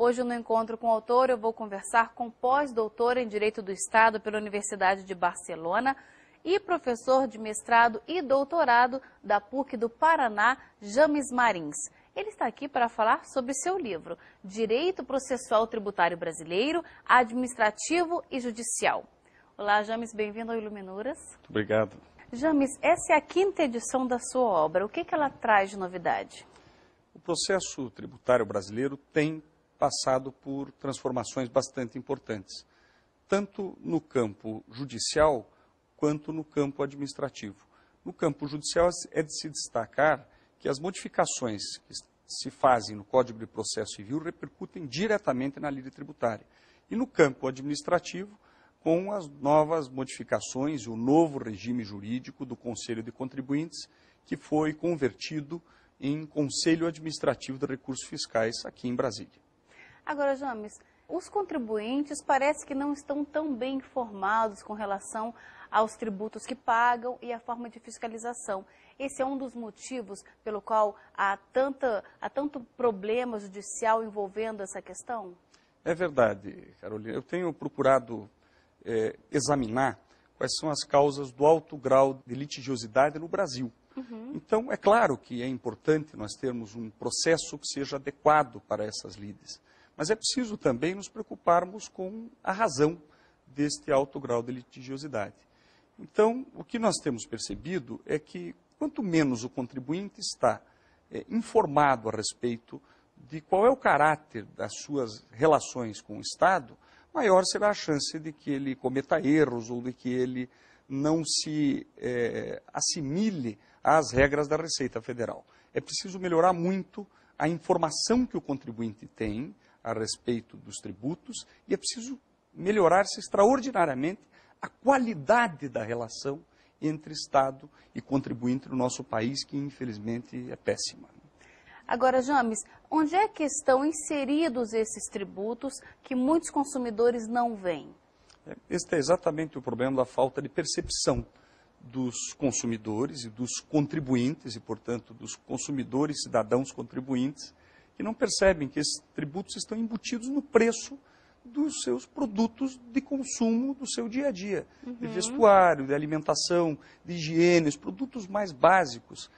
Hoje, no Encontro com o Autor, eu vou conversar com pós-doutor em Direito do Estado pela Universidade de Barcelona e professor de mestrado e doutorado da PUC do Paraná, James Marins. Ele está aqui para falar sobre seu livro, Direito Processual Tributário Brasileiro, Administrativo e Judicial. Olá, James, bem-vindo ao Iluminuras. Muito obrigado. James, essa é a 5ª edição da sua obra. O que ela traz de novidade? O processo tributário brasileiro tem passado por transformações bastante importantes, tanto no campo judicial quanto no campo administrativo. No campo judicial é de se destacar que as modificações que se fazem no Código de Processo Civil repercutem diretamente na lei tributária. E no campo administrativo, com as novas modificações e o novo regime jurídico do Conselho de Contribuintes, que foi convertido em Conselho Administrativo de Recursos Fiscais aqui em Brasília. Agora, James, os contribuintes parece que não estão tão bem informados com relação aos tributos que pagam e a forma de fiscalização. Esse é um dos motivos pelo qual há tanto problema judicial envolvendo essa questão? É verdade, Carolina. Eu tenho procurado examinar quais são as causas do alto grau de litigiosidade no Brasil. Então, é claro que é importante nós termos um processo que seja adequado para essas lides, mas é preciso também nos preocuparmos com a razão deste alto grau de litigiosidade. Então, o que nós temos percebido é que, quanto menos o contribuinte está informado a respeito de qual é o caráter das suas relações com o Estado, maior será a chance de que ele cometa erros ou de que ele não se assimile às regras da Receita Federal. É preciso melhorar muito a informação que o contribuinte tem a respeito dos tributos e é preciso melhorar-se extraordinariamente a qualidade da relação entre Estado e contribuinte no nosso país, que infelizmente é péssima. Agora, James, onde é que estão inseridos esses tributos que muitos consumidores não veem? Este é exatamente o problema da falta de percepção dos consumidores e dos contribuintes, e, portanto, dos consumidores, cidadãos contribuintes, que não percebem que esses tributos estão embutidos no preço dos seus produtos de consumo do seu dia a dia, de vestuário, de alimentação, de higiene, os produtos mais básicos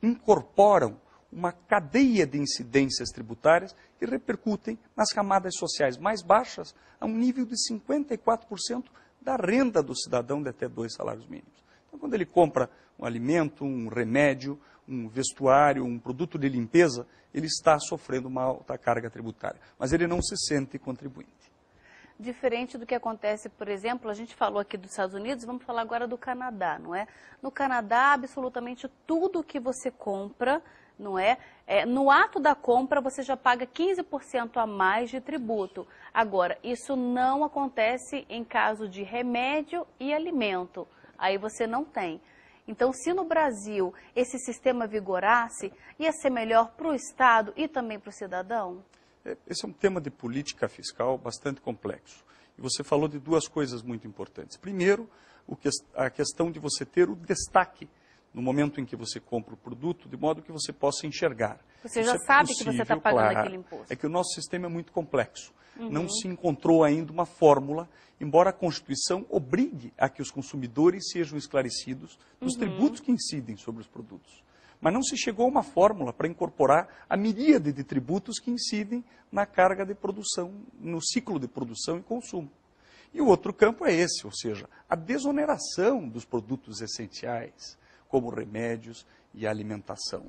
incorporam uma cadeia de incidências tributárias que repercutem nas camadas sociais mais baixas a um nível de 54% da renda do cidadão de até 2 salários mínimos. Então, quando ele compra um alimento, um remédio, um vestuário, um produto de limpeza, ele está sofrendo uma alta carga tributária, mas ele não se sente contribuinte. Diferente do que acontece, por exemplo, a gente falou aqui dos Estados Unidos, vamos falar agora do Canadá, não é? No Canadá, absolutamente tudo que você compra, não é? No ato da compra, você já paga 15% a mais de tributo. Agora, isso não acontece em caso de remédio e alimento. Aí você não tem. Então, se no Brasil esse sistema vigorasse, ia ser melhor para o Estado e também para o cidadão? Esse é um tema de política fiscal bastante complexo. E você falou de 2 coisas muito importantes. Primeiro, a questão de você ter o destaque no momento em que você compra o produto, de modo que você possa enxergar. Você já sabe que você está pagando aquele imposto. É que o nosso sistema é muito complexo. Não se encontrou ainda uma fórmula, embora a Constituição obrigue a que os consumidores sejam esclarecidos dos tributos que incidem sobre os produtos. Mas não se chegou a uma fórmula para incorporar a miríade de tributos que incidem na carga de produção, no ciclo de produção e consumo. E o outro campo é esse, ou seja, a desoneração dos produtos essenciais, como remédios e alimentação.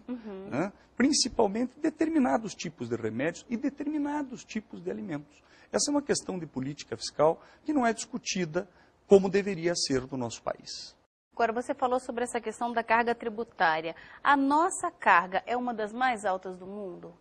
Né? Principalmente determinados tipos de remédios e determinados tipos de alimentos. Essa é uma questão de política fiscal que não é discutida como deveria ser no nosso país. Agora, você falou sobre essa questão da carga tributária. A nossa carga é uma das mais altas do mundo?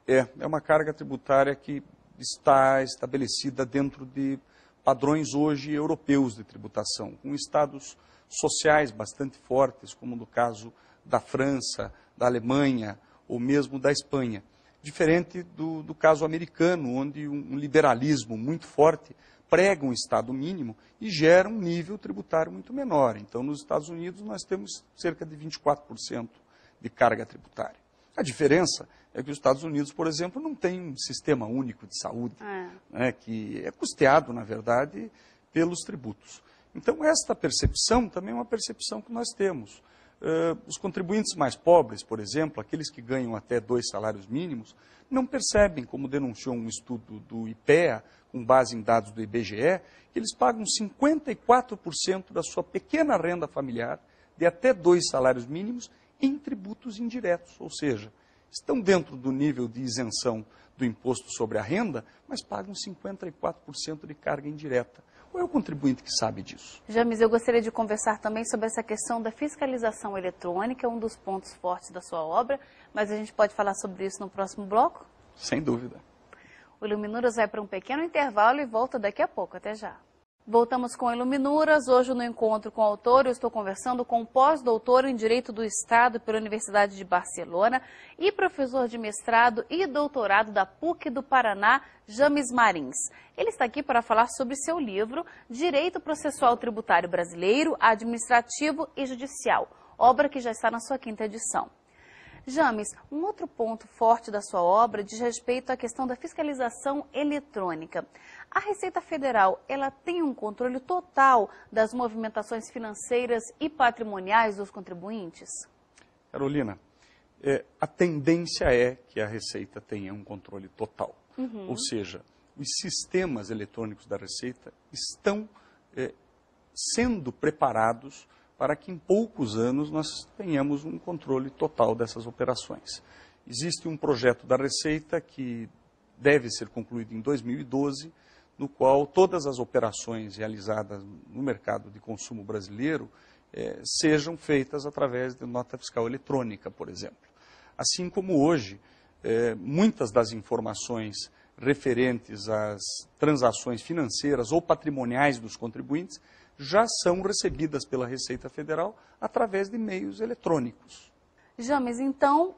É uma carga tributária que está estabelecida dentro de padrões hoje europeus de tributação, com estados sociais bastante fortes, como no caso da França, da Alemanha ou mesmo da Espanha. Diferente do caso americano, onde um liberalismo muito forte prega um Estado mínimo e gera um nível tributário muito menor. Então, nos Estados Unidos, nós temos cerca de 24% de carga tributária. A diferença é que os Estados Unidos, por exemplo, não tem um sistema único de saúde, né, que é custeado, na verdade, pelos tributos. Então, esta percepção também é uma percepção que nós temos. Os contribuintes mais pobres, por exemplo, aqueles que ganham até 2 salários mínimos, não percebem, como denunciou um estudo do IPEA, com base em dados do IBGE, que eles pagam 54% da sua pequena renda familiar, de até 2 salários mínimos, em tributos indiretos, ou seja, estão dentro do nível de isenção do imposto sobre a renda, mas pagam 54% de carga indireta. Qual é o contribuinte que sabe disso? James, eu gostaria de conversar também sobre essa questão da fiscalização eletrônica, um dos pontos fortes da sua obra, mas a gente pode falar sobre isso no próximo bloco? Sem dúvida. O Iluminuras vai para um pequeno intervalo e volta daqui a pouco. Até já. Voltamos com Iluminuras. Hoje no encontro com o autor eu estou conversando com o pós-doutor em Direito do Estado pela Universidade de Barcelona e professor de mestrado e doutorado da PUC do Paraná, James Marins. Ele está aqui para falar sobre seu livro Direito Processual Tributário Brasileiro, Administrativo e Judicial, obra que já está na sua 5ª edição. James, um outro ponto forte da sua obra diz respeito à questão da fiscalização eletrônica. A Receita Federal, ela tem um controle total das movimentações financeiras e patrimoniais dos contribuintes? Carolina, a tendência é que a Receita tenha um controle total. Ou seja, os sistemas eletrônicos da Receita estão sendo preparados para que em poucos anos nós tenhamos um controle total dessas operações. Existe um projeto da Receita que deve ser concluído em 2012, no qual todas as operações realizadas no mercado de consumo brasileiro sejam feitas através de nota fiscal eletrônica, por exemplo. Assim como hoje, muitas das informações referentes às transações financeiras ou patrimoniais dos contribuintes já são recebidas pela Receita Federal através de meios eletrônicos. James, então,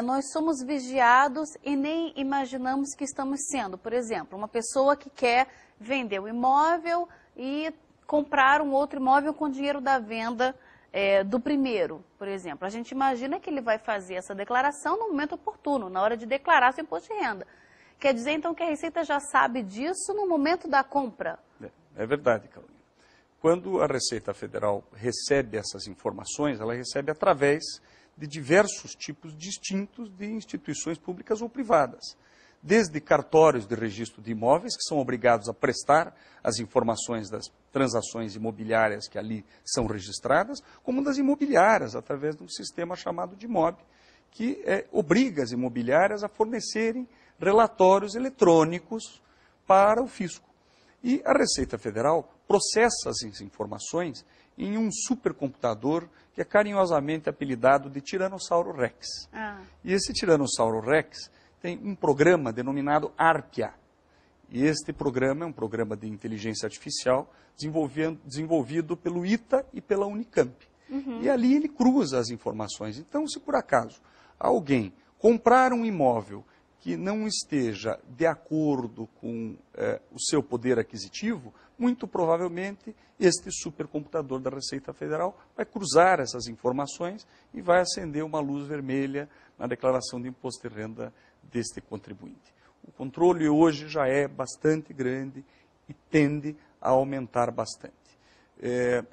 nós somos vigiados e nem imaginamos que estamos sendo. Por exemplo, uma pessoa que quer vender um imóvel e comprar um outro imóvel com dinheiro da venda do primeiro, por exemplo. A gente imagina que ele vai fazer essa declaração no momento oportuno, na hora de declarar seu imposto de renda. Quer dizer, então, que a Receita já sabe disso no momento da compra? É verdade, Carolina. Quando a Receita Federal recebe essas informações, ela recebe através de diversos tipos distintos de instituições públicas ou privadas. Desde cartórios de registro de imóveis, que são obrigados a prestar as informações das transações imobiliárias que ali são registradas, como das imobiliárias, através de um sistema chamado de MOB, que obriga as imobiliárias a fornecerem relatórios eletrônicos para o fisco. E a Receita Federal processa essas informações em um supercomputador que é carinhosamente apelidado de Tiranossauro Rex. E esse Tiranossauro Rex tem um programa denominado ARPIA. E este programa é um programa de inteligência artificial desenvolvido pelo ITA e pela Unicamp. E ali ele cruza as informações. Então, se por acaso alguém comprar um imóvel que não esteja de acordo com o seu poder aquisitivo, muito provavelmente este supercomputador da Receita Federal vai cruzar essas informações e vai acender uma luz vermelha na declaração de imposto de renda deste contribuinte. O controle hoje já é bastante grande e tende a aumentar bastante.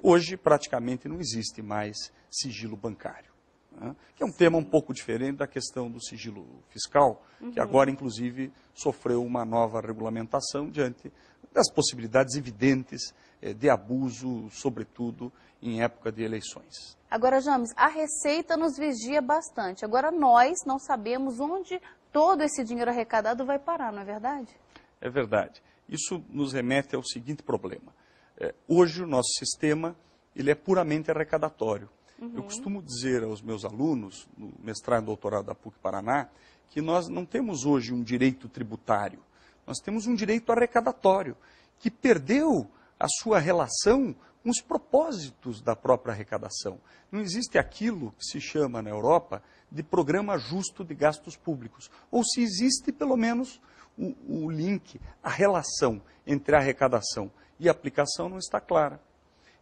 Hoje praticamente não existe mais sigilo bancário, né? Que é um tema um pouco diferente da questão do sigilo fiscal, que agora, inclusive, sofreu uma nova regulamentação diante das possibilidades evidentes de abuso, sobretudo em época de eleições. Agora, James, a Receita nos vigia bastante. Agora, nós não sabemos onde todo esse dinheiro arrecadado vai parar, não é verdade? É verdade. Isso nos remete ao seguinte problema. Hoje, o nosso sistema ele é puramente arrecadatório. Eu costumo dizer aos meus alunos, no mestrado e doutorado da PUC Paraná, que nós não temos hoje um direito tributário, nós temos um direito arrecadatório, que perdeu a sua relação com os propósitos da própria arrecadação. Não existe aquilo que se chama na Europa de programa justo de gastos públicos, ou se existe pelo menos o link, a relação entre a arrecadação e a aplicação não está clara.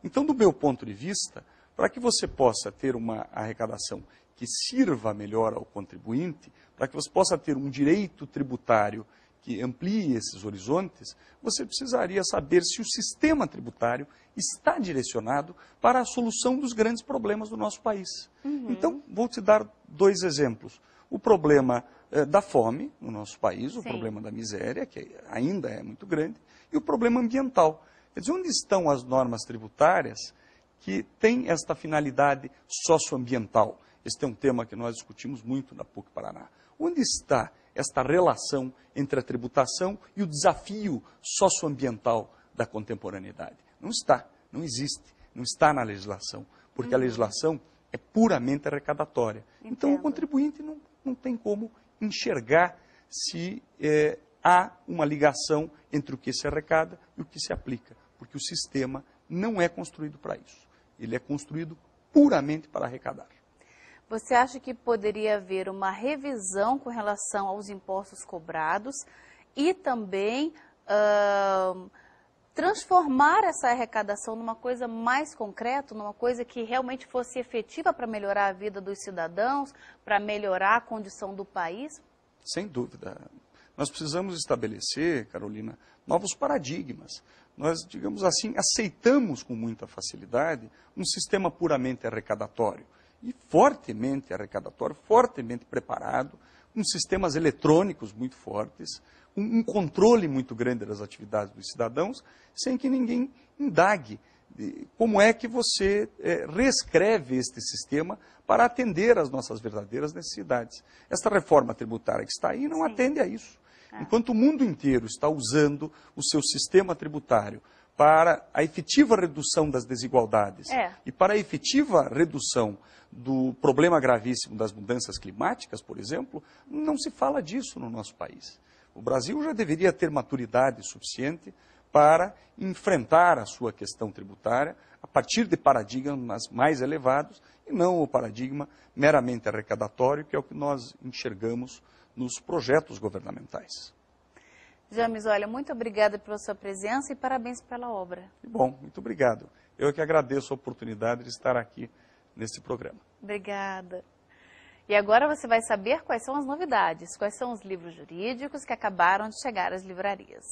Então, do meu ponto de vista, para que você possa ter uma arrecadação que sirva melhor ao contribuinte, para que você possa ter um direito tributário que amplie esses horizontes, você precisaria saber se o sistema tributário está direcionado para a solução dos grandes problemas do nosso país. Então, vou te dar 2 exemplos. O problema da fome no nosso país, o problema da miséria, que ainda é muito grande, e o problema ambiental. Quer dizer, onde estão as normas tributárias que têm esta finalidade socioambiental? Este é um tema que nós discutimos muito na PUC Paraná. Onde está esta relação entre a tributação e o desafio socioambiental da contemporaneidade? Não está, não existe, não está na legislação, porque a legislação é puramente arrecadatória. Entendo. Então o contribuinte não tem como enxergar se há uma ligação entre o que se arrecada e o que se aplica, porque o sistema não é construído para isso. Ele é construído puramente para arrecadar. Você acha que poderia haver uma revisão com relação aos impostos cobrados e também transformar essa arrecadação numa coisa mais concreta, numa coisa que realmente fosse efetiva para melhorar a vida dos cidadãos, para melhorar a condição do país? Sem dúvida. Nós precisamos estabelecer, Carolina, novos paradigmas. Nós, digamos assim, aceitamos com muita facilidade um sistema puramente arrecadatório. E fortemente arrecadatório, fortemente preparado, com sistemas eletrônicos muito fortes, um controle muito grande das atividades dos cidadãos, sem que ninguém indague como é que você reescreve este sistema para atender às nossas verdadeiras necessidades. Esta reforma tributária que está aí não atende a isso. Enquanto o mundo inteiro está usando o seu sistema tributário para a efetiva redução das desigualdades e para a efetiva redução do problema gravíssimo das mudanças climáticas, por exemplo, não se fala disso no nosso país. O Brasil já deveria ter maturidade suficiente para enfrentar a sua questão tributária a partir de paradigmas mais elevados e não o paradigma meramente arrecadatório, que é o que nós enxergamos nos projetos governamentais. James, olha, muito obrigada pela sua presença e parabéns pela obra. Bom, muito obrigado. Eu que agradeço a oportunidade de estar aqui nesse programa. Obrigada. E agora você vai saber quais são as novidades, quais são os livros jurídicos que acabaram de chegar às livrarias.